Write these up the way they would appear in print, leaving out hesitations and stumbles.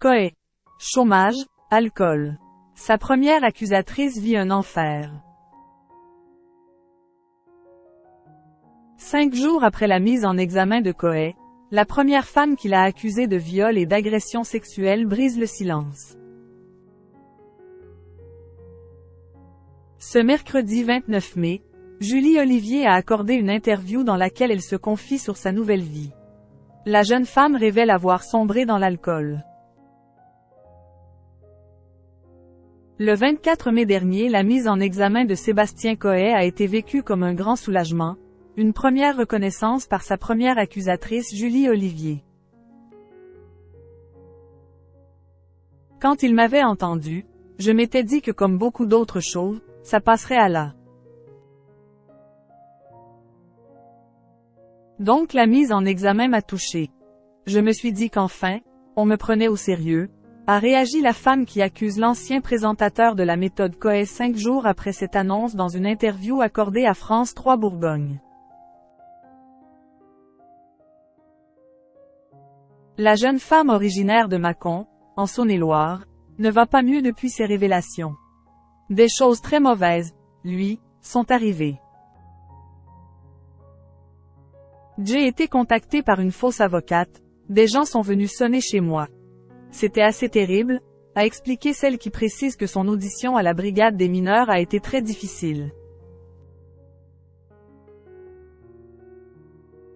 Coé. Chômage, alcool. Sa première accusatrice vit un enfer. 5 jours après la mise en examen de Coé, la première femme qui l'a accusé de viol et d'agression sexuelle brise le silence. Ce mercredi 29 mai, Julie Olivier a accordé une interview dans laquelle elle se confie sur sa nouvelle vie. La jeune femme révèle avoir sombré dans l'alcool. Le 24 mai dernier, la mise en examen de Sébastien Coé a été vécue comme un grand soulagement, une première reconnaissance par sa première accusatrice Julie Olivier. Quand il m'avait entendu, je m'étais dit que comme beaucoup d'autres choses, ça passerait à là. Donc la mise en examen m'a touchée. Je me suis dit qu'enfin, on me prenait au sérieux, a réagi la femme qui accuse l'ancien présentateur de la méthode Coé 5 jours après cette annonce dans une interview accordée à France 3 Bourgogne. La jeune femme originaire de Mâcon, en Saône-et-Loire, ne va pas mieux depuis ces révélations. Des choses très mauvaises, lui, sont arrivées. J'ai été contactée par une fausse avocate, des gens sont venus sonner chez moi. C'était assez terrible, a expliqué celle qui précise que son audition à la brigade des mineurs a été très difficile.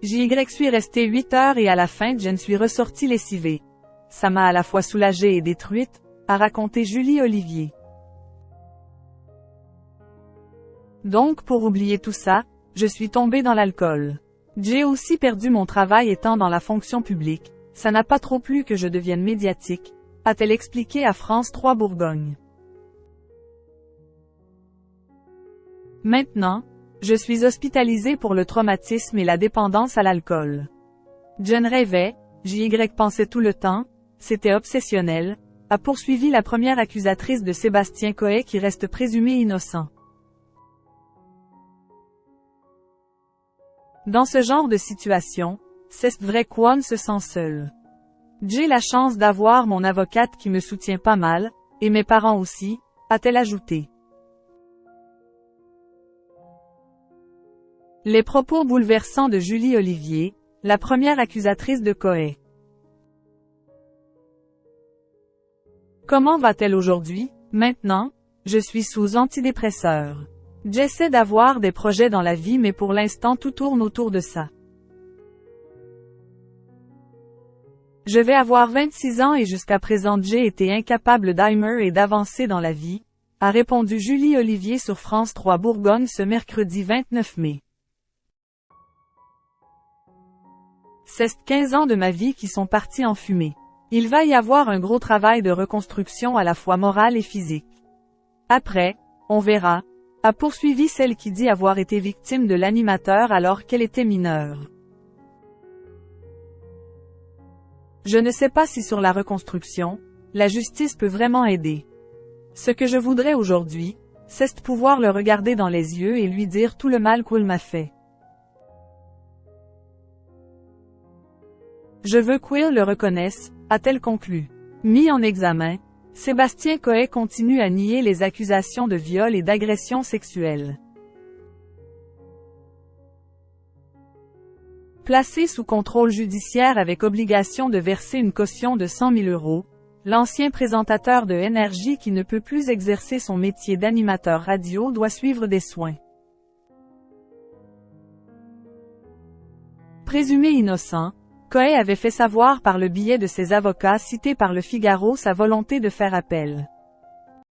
J'y suis restée 8 heures et à la fin je ne suis ressortie lessivée. Ça m'a à la fois soulagée et détruite, a raconté Julie Olivier. Donc pour oublier tout ça, je suis tombée dans l'alcool. J'ai aussi perdu mon travail étant dans la fonction publique, ça n'a pas trop plu que je devienne médiatique, a-t-elle expliqué à France 3 Bourgogne. Maintenant, je suis hospitalisée pour le traumatisme et la dépendance à l'alcool. Je ne rêvais, j'y pensais tout le temps, c'était obsessionnel, a poursuivi la première accusatrice de Sébastien Coé qui reste présumé innocent. Dans ce genre de situation, c'est vrai qu'on se sent seul. J'ai la chance d'avoir mon avocate qui me soutient pas mal, et mes parents aussi, a-t-elle ajouté. Les propos bouleversants de Julie Olivier, la première accusatrice de Coé. Comment va-t-elle aujourd'hui? Maintenant, je suis sous antidépresseur. J'essaie d'avoir des projets dans la vie mais pour l'instant tout tourne autour de ça. Je vais avoir 26 ans et jusqu'à présent j'ai été incapable d'aimer et d'avancer dans la vie, a répondu Julie Olivier sur France 3 Bourgogne ce mercredi 29 mai. C'est 15 ans de ma vie qui sont partis en fumée. Il va y avoir un gros travail de reconstruction à la fois morale et physique. Après, on verra, a poursuivi celle qui dit avoir été victime de l'animateur alors qu'elle était mineure. Je ne sais pas si sur la reconstruction, la justice peut vraiment aider. Ce que je voudrais aujourd'hui, c'est pouvoir le regarder dans les yeux et lui dire tout le mal qu'il m'a fait. Je veux qu'il le reconnaisse, a-t-elle conclu. Mis en examen, Sébastien Coé continue à nier les accusations de viol et d'agression sexuelle. Placé sous contrôle judiciaire avec obligation de verser une caution de 100 000 €, l'ancien présentateur de Énergie qui ne peut plus exercer son métier d'animateur radio doit suivre des soins. Présumé innocent, Coé avait fait savoir par le biais de ses avocats cités par Le Figaro sa volonté de faire appel.